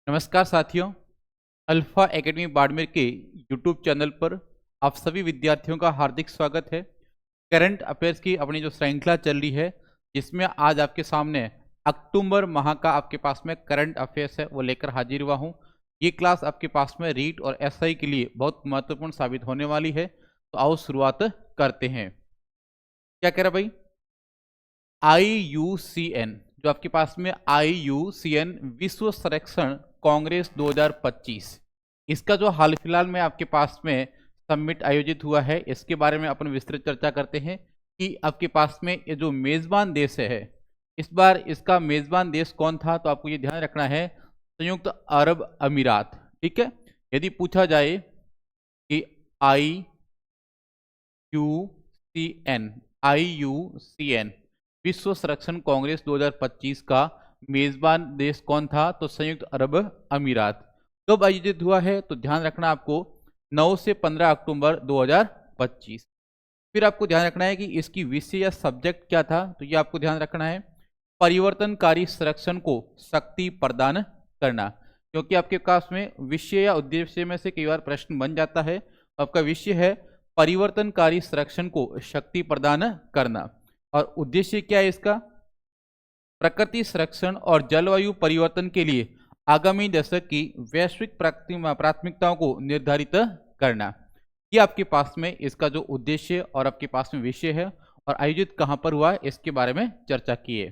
नमस्कार साथियों, alpha academy Barmer के यूट्यूब चैनल पर आप सभी विद्यार्थियों का हार्दिक स्वागत है। करंट अफेयर्स की अपनी जो श्रृंखला चल रही है, जिसमें आज आपके सामने अक्टूबर माह का आपके पास में करंट अफेयर्स है वो लेकर हाजिर हुआ हूँ। ये क्लास आपके पास में रीट और एसआई के लिए बहुत महत्वपूर्ण साबित होने वाली है। तो आओ शुरुआत करते हैं। क्या कह रहा भाई? IUCN, जो आपके पास में IUCN विश्व संरक्षण कांग्रेस 2025, इसका जो हाल फिलहाल में आपके पास में समिट आयोजित हुआ है, इसके बारे में अपन विस्तृत चर्चा करते हैं कि आपके पास में ये जो मेजबान देश है, इस बार इसका मेजबान देश कौन था। तो आपको ये ध्यान रखना है, संयुक्त अरब अमीरात। ठीक है, यदि पूछा जाए कि IUCN विश्व संरक्षण कांग्रेस 2025 का मेजबान देश कौन था, तो संयुक्त अरब अमीरात। कब आयोजित हुआ है, तो ध्यान रखना आपको 9 से 15 अक्टूबर 2025। फिर आपको ध्यान रखना है कि इसकी विषय या सब्जेक्ट क्या था, तो ये आपको ध्यान रखना है, परिवर्तनकारी संरक्षण को शक्ति प्रदान करना। क्योंकि आपके पास में विषय या उद्देश्य में से कई बार प्रश्न बन जाता है। तो आपका विषय है परिवर्तनकारी संरक्षण को शक्ति प्रदान करना, और उद्देश्य क्या है इसका? प्रकृति संरक्षण और जलवायु परिवर्तन के लिए आगामी दशक की वैश्विक प्राथमिकताओं को निर्धारित करना। ये आपके पास में इसका जो उद्देश्य और आपके पास में विषय है, और आयोजित कहां पर हुआ है इसके बारे में चर्चा की है।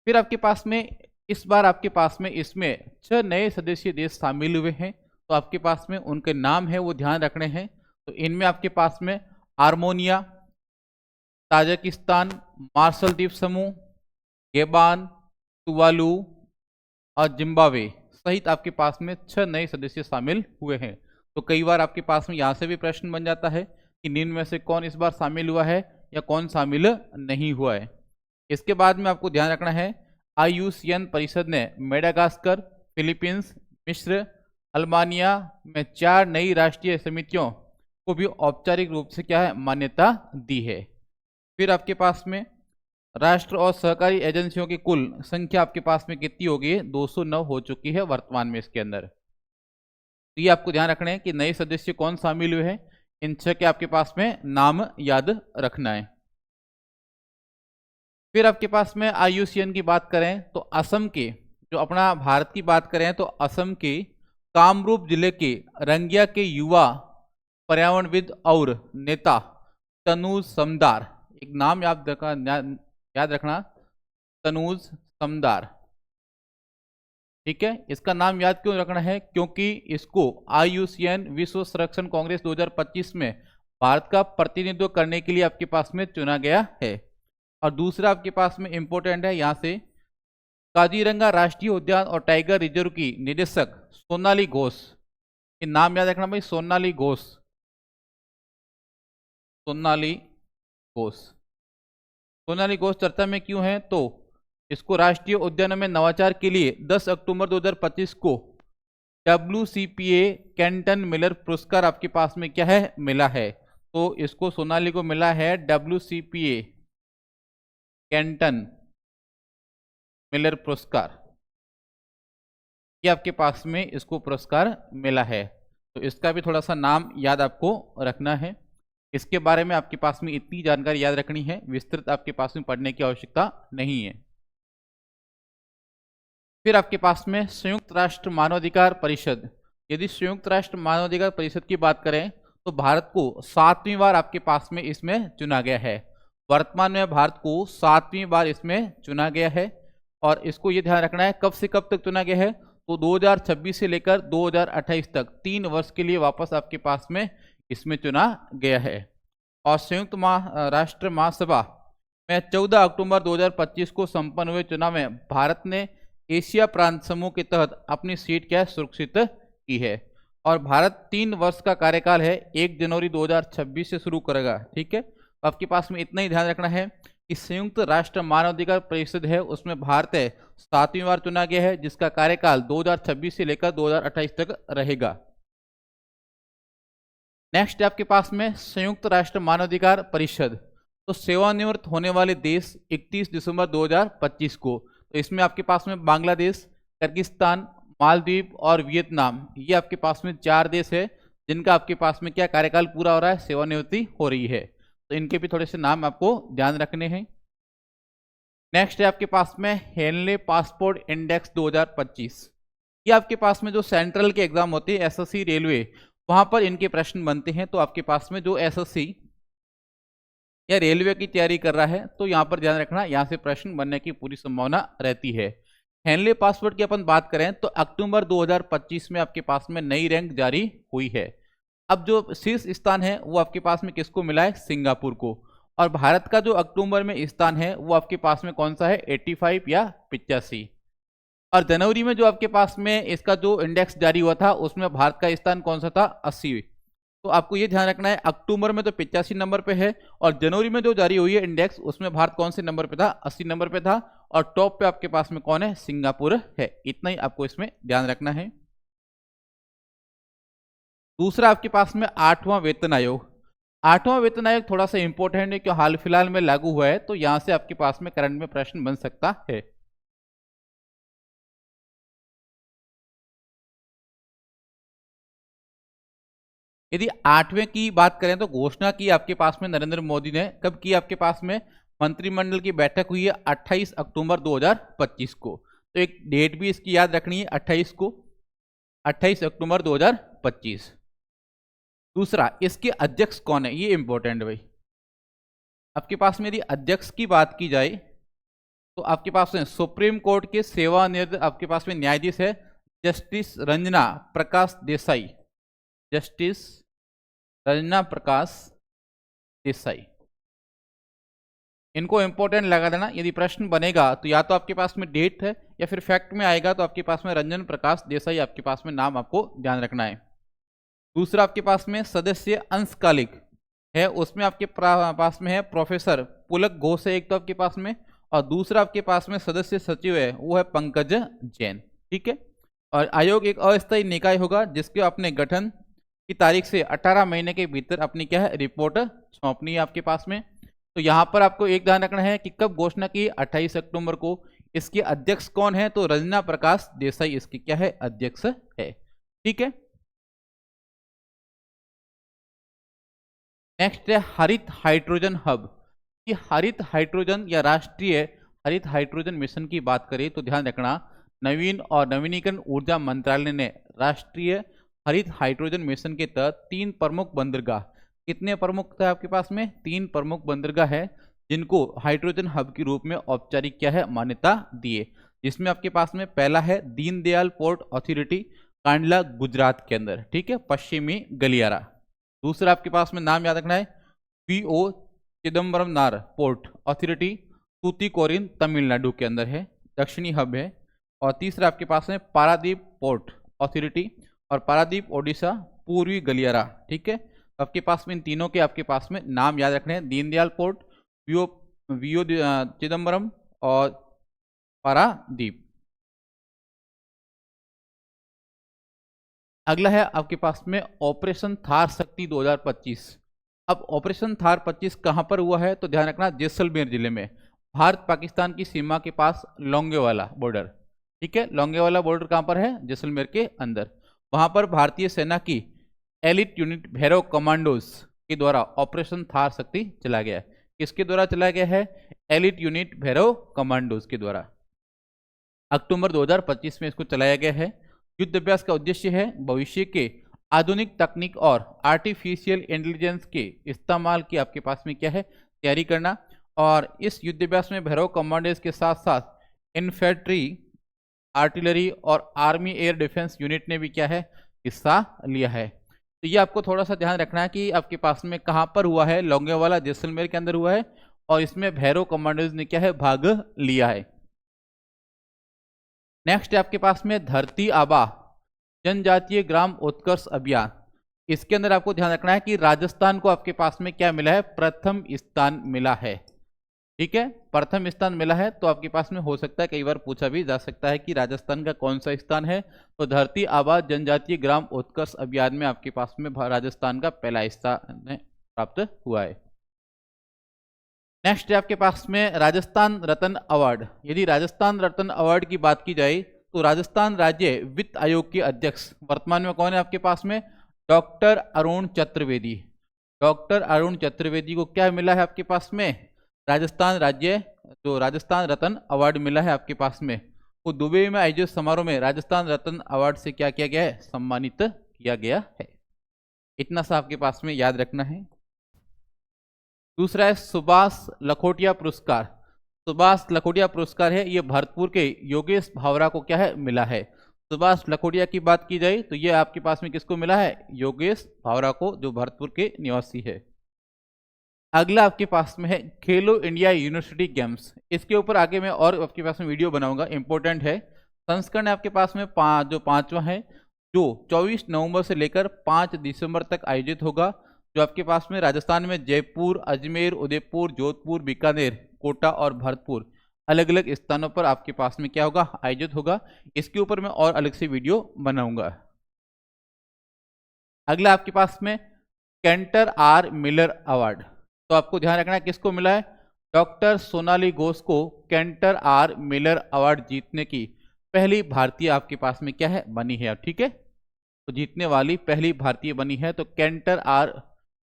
फिर आपके पास में इस बार आपके पास में इसमें 6 नए सदस्यीय देश शामिल हुए हैं। तो आपके पास में उनके नाम है वो ध्यान रखने हैं। तो इनमें आपके पास में आर्मेनिया, ताजिकिस्तान, मार्शल द्वीप समूह, गेबान, तुवालू और जिम्बाब्वे सहित आपके पास में 6 नए सदस्य शामिल हुए हैं। तो कई बार आपके पास में यहाँ से भी प्रश्न बन जाता है कि निम्न में से कौन इस बार शामिल हुआ है या कौन शामिल नहीं हुआ है। इसके बाद में आपको ध्यान रखना है, IUCN परिषद ने मेडागास्कर, फिलीपींस, मिस्र, अल्बानिया में 4 नई राष्ट्रीय समितियों को भी औपचारिक रूप से क्या है, मान्यता दी है। फिर आपके पास में राष्ट्र और सहकारी एजेंसियों की कुल संख्या आपके पास में कितनी हो गई है? 209 हो चुकी है वर्तमान में इसके अंदर। तो ये आपको ध्यान रखना है कि नए सदस्य कौन शामिल हुए हैं, इन 6 के आपके पास में नाम याद रखना है। फिर आपके पास में IUCN की बात करें तो असम के, जो अपना भारत की बात करें तो असम के कामरूप जिले के रंगिया के युवा पर्यावरणविद और नेता तनुज समदार, एक नाम याद रखना, तनुज समदार। ठीक है, इसका नाम याद क्यों रखना है? क्योंकि इसको IUCN विश्व संरक्षण कांग्रेस 2025 में भारत का प्रतिनिधित्व करने के लिए आपके पास में चुना गया है। और दूसरा आपके पास में इंपॉर्टेंट है, यहां से काजीरंगा राष्ट्रीय उद्यान और टाइगर रिजर्व की निदेशक सोनाली घोष, ये नाम याद रखना भाई, सोनाली घोष, सोनाली घोष। सोनाली घोष चर्चा में क्यों है? तो इसको राष्ट्रीय उद्यानों में नवाचार के लिए 10 अक्टूबर 2025 को WCPA कैंटन मिलर पुरस्कार आपके पास में क्या है, मिला है। तो इसको सोनाली को मिला है WCPA कैंटन मिलर पुरस्कार, ये आपके पास में इसको पुरस्कार मिला है। तो इसका भी थोड़ा सा नाम याद आपको रखना है। इसके बारे में आपके पास में इतनी जानकारी याद रखनी है, विस्तृत आपके पास में पढ़ने की आवश्यकता नहीं है। फिर आपके पास में संयुक्त राष्ट्र मानवाधिकार परिषद, यदि संयुक्त राष्ट्र मानवाधिकार परिषद की बात करें तो भारत को 7वीं बार आपके पास में इसमें चुना गया है। वर्तमान में भारत को 7वीं बार इसमें चुना गया है। और इसको ये ध्यान रखना है, कब से कब तक चुना गया है? तो 2026 से लेकर 2028 तक 3 वर्ष के लिए वापस आपके पास में इसमें चुना गया है। और संयुक्त राष्ट्र महासभा में 14 अक्टूबर 2025 को संपन्न हुए चुनाव में भारत ने एशिया प्रांत समूह के तहत अपनी सीट क्या सुरक्षित की है। और भारत 3 वर्ष का कार्यकाल है, 1 जनवरी 2026 से शुरू करेगा। ठीक है, तो आपके पास में इतना ही ध्यान रखना है कि संयुक्त राष्ट्र मानवाधिकार परिषद है, उसमें भारत है 7वीं बार चुना गया है, जिसका कार्यकाल 2026 से लेकर 2028 तक रहेगा। नेक्स्ट आपके पास में संयुक्त राष्ट्र मानवाधिकार परिषद, तो सेवानिवृत्त होने वाले देश 31 दिसंबर 2025 को, तो इसमें आपके पास में बांग्लादेश, किर्गिस्तान, मालदीव और वियतनाम, ये आपके पास में 4 देश है जिनका आपके पास में क्या कार्यकाल पूरा हो रहा है, सेवानिवृत्ति हो रही है। तो इनके भी थोड़े से नाम आपको ध्यान रखने हैं। नेक्स्ट है आपके पास में हेनले पासपोर्ट इंडेक्स 2025। ये आपके पास में जो सेंट्रल के एग्जाम होते हैं एसएससी रेलवे, वहां पर इनके प्रश्न बनते हैं। तो आपके पास में जो एसएससी या रेलवे की तैयारी कर रहा है तो यहाँ पर ध्यान रखना, यहाँ से प्रश्न बनने की पूरी संभावना रहती है। हेनले पासपोर्ट की अपन बात करें तो अक्टूबर 2025 में आपके पास में नई रैंक जारी हुई है। अब जो शीर्ष स्थान है वो आपके पास में किसको मिला है, सिंगापुर को। और भारत का जो अक्टूबर में स्थान है वो आपके पास में कौन सा है, 85 या 85। और जनवरी में जो आपके पास में इसका जो इंडेक्स जारी हुआ था उसमें भारत का स्थान कौन सा था, 80। तो आपको ये ध्यान रखना है, अक्टूबर में तो 85 नंबर पे है और जनवरी में जो जारी हुई है इंडेक्स उसमें भारत कौन से नंबर पे था, 80 नंबर पे था। और टॉप पे आपके पास में कौन है, सिंगापुर है। इतना ही आपको इसमें ध्यान रखना है। दूसरा आपके पास में 8वां वेतन आयोग। 8वां वेतन आयोग थोड़ा सा इंपॉर्टेंट है क्योंकि हाल फिलहाल में लागू हुआ है, तो यहां से आपके पास में करंट में प्रश्न बन सकता है। यदि 8वें की बात करें तो घोषणा की आपके पास में नरेंद्र मोदी ने, कब की, आपके पास में मंत्रिमंडल की बैठक हुई है 28 अक्टूबर 2025 को। तो एक डेट भी इसकी याद रखनी है, 28 को, 28 अक्टूबर 2025। दूसरा, इसके अध्यक्ष कौन है, ये इंपॉर्टेंट भाई। आपके पास में यदि अध्यक्ष की बात की जाए तो आपके पास में सुप्रीम कोर्ट के सेवानिवृत्त आपके पास में न्यायाधीश है जस्टिस रंजना प्रकाश देसाई, जस्टिस रंजना प्रकाश देसाई। इनको इंपॉर्टेंट लगा देना, यदि प्रश्न बनेगा तो या तो आपके पास में डेट है या फिर फैक्ट में आएगा तो आपके पास में रंजन प्रकाश देसाई आपके पास में नाम आपको ध्यान रखना है। दूसरा आपके पास में सदस्य अंशकालिक है, उसमें आपके पास में है प्रोफेसर पुलक घोष है एक तो आपके पास में, और दूसरा आपके पास में सदस्य सचिव है वो है पंकज जैन। ठीक है। और आयोग एक अस्थायी निकाय होगा जिसके अपने गठन की तारीख से 18 महीने के भीतर अपनी क्या है, रिपोर्ट सौंपनी है आपके पास में। तो यहाँ पर आपको एक ध्यान रखना है कि कब घोषणा की, 28 अक्टूबर को। इसके अध्यक्ष कौन है, तो रंजना प्रकाश देसाई इसके क्या है, अध्यक्ष है। ठीक है। नेक्स्ट है हरित हाइड्रोजन हब। ये हरित हाइड्रोजन या राष्ट्रीय हरित हाइड्रोजन मिशन की बात करें तो ध्यान रखना, नवीन और नवीनीकरण ऊर्जा मंत्रालय ने राष्ट्रीय हरित हाइड्रोजन मिशन के तहत 3 प्रमुख बंदरगाह, कितने प्रमुख थे आपके पास में, 3 प्रमुख बंदरगाह है जिनको हाइड्रोजन हब के रूप में औपचारिक क्या है, मान्यता दिए। जिसमें आपके पास में पहला है दीनदयाल पोर्ट अथॉरिटी, कांडला गुजरात के अंदर। ठीक है, पश्चिमी गलियारा। दूसरा आपके पास में नाम याद रखना है पीओ चिदम्बरम नार पोर्ट अथॉरिटी, तूतीकोरिन तमिलनाडु के अंदर है, दक्षिणी हब है। और तीसरा आपके पास में पारादीप पोर्ट अथॉरिटी और पारादीप ओडिशा पूर्वी गलियारा। ठीक है। तो आपके पास में इन तीनों के आपके पास में नाम याद रखने हैं, दीनदयाल पोर्ट, वीओ चिदम्बरम और पारादीप। अगला है आपके पास में ऑपरेशन थार शक्ति 2025। अब ऑपरेशन थार 25 कहां पर हुआ है, तो ध्यान रखना जैसलमेर जिले में, भारत पाकिस्तान की सीमा के पास लोंगेवाला बॉर्डर। ठीक है, लोंगेवाला बॉर्डर कहां पर है, जैसलमेर के अंदर। वहां पर भारतीय सेना की एलिट यूनिट भैरव कमांडोज के द्वारा ऑपरेशन थार शक्ति चला गया है। किसके द्वारा चला गया है, एलिट यूनिट भैरव कमांडोज के द्वारा। अक्टूबर 2025 में इसको चलाया गया है। युद्ध अभ्यास का उद्देश्य है भविष्य के आधुनिक तकनीक और आर्टिफिशियल इंटेलिजेंस के इस्तेमाल की आपके पास में क्या है, तैयारी करना। और इस युद्ध अभ्यास में भैरव कमांडोज के साथ साथ इन्फेंट्री, आर्टिलरी और आर्मी एयर डिफेंस यूनिट ने भी क्या है, हिस्सा लिया है। तो ये आपको थोड़ा सा ध्यान रखना है कि आपके पास में कहां पर हुआ है, लोंगेवाला जैसलमेर के अंदर हुआ है और इसमें भैरव कमांडोज ने क्या है, भाग लिया है। नेक्स्ट है आपके पास में धरती आबा जनजातीय ग्राम उत्कर्ष अभियान। इसके अंदर आपको ध्यान रखना है कि राजस्थान को आपके पास में क्या मिला है, प्रथम स्थान मिला है। ठीक है, प्रथम स्थान मिला है। तो आपके पास में हो सकता है, कई बार पूछा भी जा सकता है कि राजस्थान का कौन सा स्थान है, तो धरती आबा जनजातीय ग्राम उत्कर्ष अभियान में आपके पास में राजस्थान का पहला स्थान प्राप्त हुआ है। नेक्स्ट है आपके पास में राजस्थान रत्न अवार्ड। यदि राजस्थान रत्न अवार्ड की बात की जाए तो राजस्थान राज्य वित्त आयोग के अध्यक्ष वर्तमान में कौन है आपके पास में? डॉक्टर अरुण चतुर्वेदी। डॉक्टर अरुण चतुर्वेदी को क्या मिला है आपके पास में? राजस्थान राज्य जो राजस्थान रत्न अवार्ड मिला है आपके पास में। वो दुबई में आयोजित समारोह में राजस्थान रत्न अवार्ड से क्या किया गया है? सम्मानित किया गया है। इतना सा आपके पास में याद रखना है। दूसरा है सुभाष लखोटिया पुरस्कार। सुभाष लखोटिया पुरस्कार है, ये भरतपुर के योगेश भावरा को क्या है? मिला है। सुभाष लखोटिया की बात की जाए तो ये आपके पास में किसको मिला है? योगेश भावरा को, जो भरतपुर के निवासी है। अगला आपके पास में है खेलो इंडिया यूनिवर्सिटी गेम्स। इसके ऊपर आगे मैं और आपके पास में वीडियो बनाऊंगा, इंपॉर्टेंट है। संस्करण आपके पास में जो पांचवा है, जो 24 नवंबर से लेकर 5 दिसंबर तक आयोजित होगा, जो आपके पास में राजस्थान में जयपुर, अजमेर, उदयपुर, जोधपुर, बीकानेर, कोटा और भरतपुर अलग अलग स्थानों पर आपके पास में क्या होगा? आयोजित होगा। इसके ऊपर मैं और अलग से वीडियो बनाऊंगा। अगला आपके पास में कैंटर आर मिलर अवार्ड। तो आपको ध्यान रखना है किसको मिला है? डॉक्टर सोनाली घोष को कैंटर आर मिलर अवार्ड जीतने की पहली भारतीय आपके पास में क्या है? बनी है। ठीक है, तो जीतने वाली पहली भारतीय बनी है। तो कैंटर आर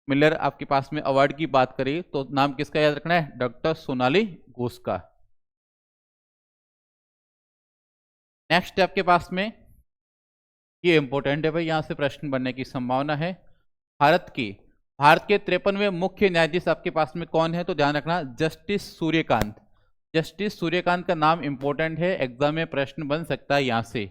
मिलर आपके पास में अवार्ड की बात करें तो नाम किसका याद रखना है? डॉक्टर सोनाली घोष का। नेक्स्ट है आपके पास में, ये इंपॉर्टेंट है भाई, यहां से प्रश्न बनने की संभावना है। भारत के 53वें मुख्य न्यायाधीश आपके पास में कौन है? तो ध्यान रखना, जस्टिस सूर्यकांत। जस्टिस सूर्यकांत का नाम इंपॉर्टेंट है, एग्जाम में प्रश्न बन सकता है यहां से।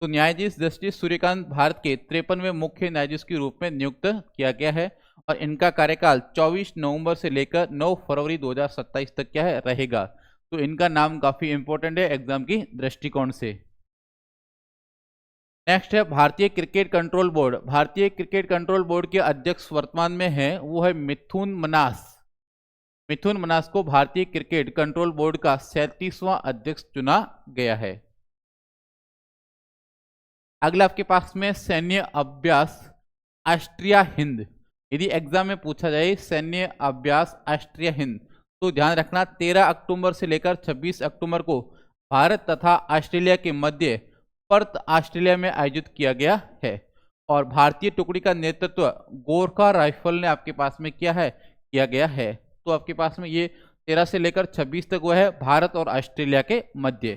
तो न्यायाधीश जस्टिस सूर्यकांत भारत के 53वें मुख्य न्यायाधीश के रूप में नियुक्त किया गया है और इनका कार्यकाल 24 नवंबर से लेकर 9 फरवरी 2027 तक क्या है? रहेगा। तो इनका नाम काफी इंपॉर्टेंट है एग्जाम की दृष्टिकोण से। नेक्स्ट है भारतीय क्रिकेट कंट्रोल बोर्ड। भारतीय क्रिकेट कंट्रोल बोर्ड के अध्यक्ष वर्तमान में है, वो है मिथुन मनास। मिथुन मनास को भारतीय क्रिकेट कंट्रोल बोर्ड का 37वां अध्यक्ष चुना गया है। अगला आपके पास में सैन्य अभ्यास ऑस्ट्रिया हिंद। यदि एग्जाम में पूछा जाए सैन्य अभ्यास ऑस्ट्रिया हिंद, तो ध्यान रखना 13 अक्टूबर से लेकर 26 अक्टूबर को भारत तथा ऑस्ट्रेलिया के मध्य पर्थ ऑस्ट्रेलिया में आयोजित किया गया है। और भारतीय टुकड़ी का नेतृत्व गोरखा राइफल ने आपके पास में किया है, किया गया है। तो आपके पास में ये 13 से लेकर 26 तक वो है भारत और ऑस्ट्रेलिया के मध्य।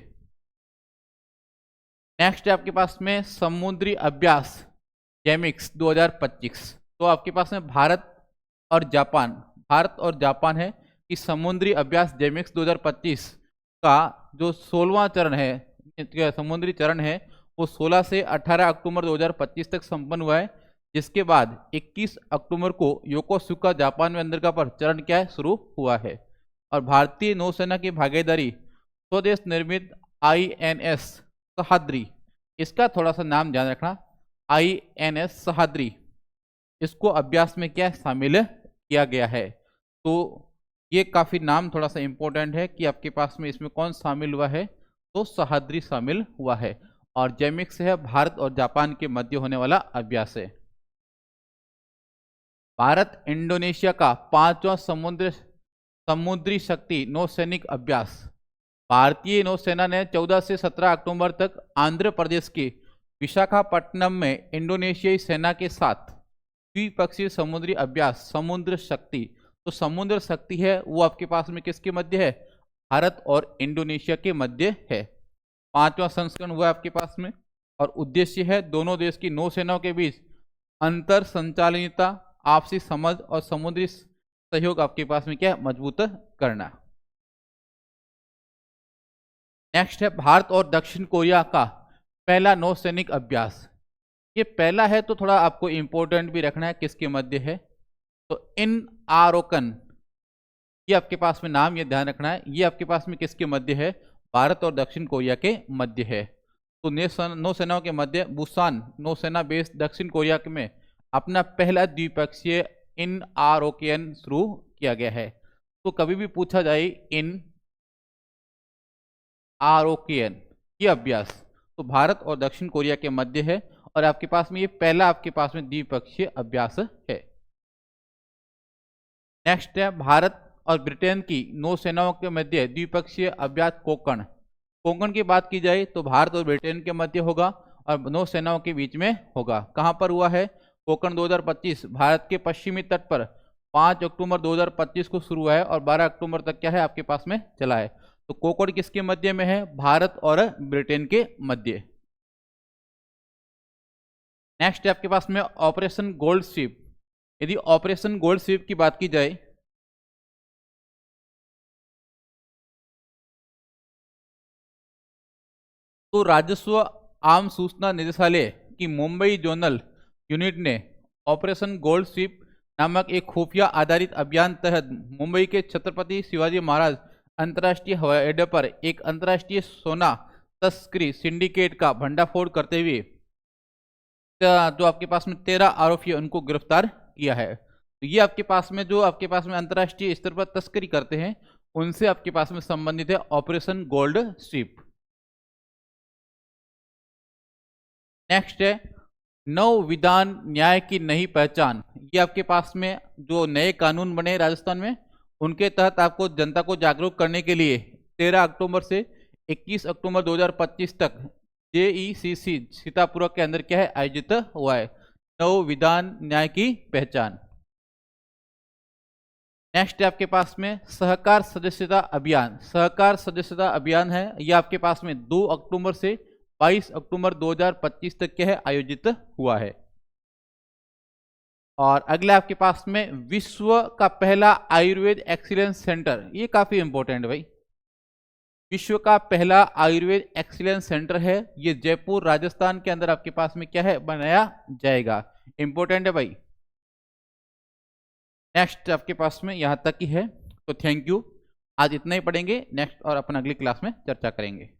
नेक्स्ट है आपके पास में समुद्री अभ्यास जेमिक्स 2025। तो आपके पास में भारत और जापान है कि समुद्री अभ्यास जेमिक्स 2025 का जो 16वां चरण है, समुद्री चरण है, वो 16 से 18 अक्टूबर 2025 तक संपन्न हुआ है। जिसके बाद 21 अक्टूबर को योकोसुका जापान में अंदर का पर चरण क्या है? शुरू हुआ है। और भारतीय नौसेना की भागीदारी स्वदेश निर्मित INS सहाद्री, इसका थोड़ा सा नाम ध्यान रखना, INS सहाद्री, इसको अभ्यास में क्या शामिल किया गया है। तो ये काफी नाम थोड़ा सा इंपॉर्टेंट है कि आपके पास में इसमें कौन शामिल हुआ है? तो सहाद्री शामिल हुआ है। और जेमिक्स है भारत और जापान के मध्य होने वाला अभ्यास है। भारत इंडोनेशिया का 5वां समुद्री शक्ति नौसैनिक अभ्यास। भारतीय नौसेना ने 14 से 17 अक्टूबर तक आंध्र प्रदेश के विशाखापट्टनम में इंडोनेशियाई सेना के साथ द्विपक्षीय समुद्री अभ्यास समुद्र शक्ति, तो समुद्र शक्ति है वो आपके पास में किसके मध्य है? भारत और इंडोनेशिया के मध्य है। 5वां संस्करण हुआ आपके पास में और उद्देश्य है दोनों देश की नौसेनाओं के बीच अंतर संचालनीयता, आपसी समझ और समुद्री सहयोग आपके पास में क्या मजबूत करना। नेक्स्ट है भारत और दक्षिण कोरिया का पहला नौसैनिक अभ्यास। ये पहला है तो थोड़ा आपको इंपॉर्टेंट भी रखना है किसके मध्य है। तो इन आरोकन, ये आपके पास में नाम ये ध्यान रखना है, ये आपके पास में किसके मध्य है? भारत और दक्षिण कोरिया के मध्य है। तो नौसेनाओं के मध्य बुसान नौसेना बेस दक्षिण कोरिया में अपना पहला द्विपक्षीय इन आरोकेन शुरू किया गया है। तो कभी भी पूछा जाए इन आरोकेन ये अभ्यास, तो भारत और दक्षिण कोरिया के मध्य है और आपके पास में ये पहला आपके पास में द्विपक्षीय अभ्यास है। नेक्स्ट है भारत और ब्रिटेन की नौसेनाओं के मध्य द्विपक्षीय अभ्यास कोकण। कोंकण की बात की जाए तो भारत और ब्रिटेन के मध्य होगा और नौसेनाओं के बीच में होगा। कहां पर हुआ है कोंकण 2025? भारत के पश्चिमी तट पर 5 अक्टूबर 2025 को शुरू हुआ है और 12 अक्टूबर तक क्या है आपके पास में चला है। तो कोंकण किसके मध्य में है? भारत और ब्रिटेन के मध्य। नेक्स्ट है आपके पास में ऑपरेशन गोल्ड स्वीप। यदि ऑपरेशन गोल्ड स्वीप की बात की जाए तो राजस्व आम सूचना निदेशालय की मुंबई जोनल यूनिट ने ऑपरेशन गोल्ड स्वीप नामक एक खुफिया आधारित अभियान तहत मुंबई के छत्रपति शिवाजी महाराज अंतर्राष्ट्रीय हवाई अड्डे पर एक अंतर्राष्ट्रीय सोना तस्करी सिंडिकेट का भंडाफोड़ करते हुए जो आपके पास में 13 आरोपी उनको गिरफ्तार किया है। तो ये आपके पास में जो आपके पास में अंतर्राष्ट्रीय स्तर पर तस्करी करते हैं उनसे आपके पास में संबंधित है ऑपरेशन गोल्ड स्वीप। नेक्स्ट है नव विधान न्याय की नई पहचान। ये आपके पास में जो नए कानून बने राजस्थान में उनके तहत आपको जनता को जागरूक करने के लिए 13 अक्टूबर से 21 अक्टूबर 2025 तक JECC सीतापुर के अंदर क्या है आयोजित हुआ है नव विधान न्याय की पहचान। नेक्स्ट है आपके पास में सहकार सदस्यता अभियान। सहकार सदस्यता अभियान है यह आपके पास में 2 अक्टूबर से 22 अक्टूबर 2025 तक क्या है आयोजित हुआ है। और अगले आपके पास में विश्व का पहला आयुर्वेद एक्सीलेंस सेंटर, ये काफी इंपॉर्टेंट है भाई। विश्व का पहला आयुर्वेद एक्सीलेंस सेंटर है ये जयपुर राजस्थान के अंदर आपके पास में क्या है बनाया जाएगा। इंपॉर्टेंट है भाई। नेक्स्ट आपके पास में यहां तक ही है। तो थैंक यू, आज इतना ही पढ़ेंगे, नेक्स्ट और अपन अगली क्लास में चर्चा करेंगे।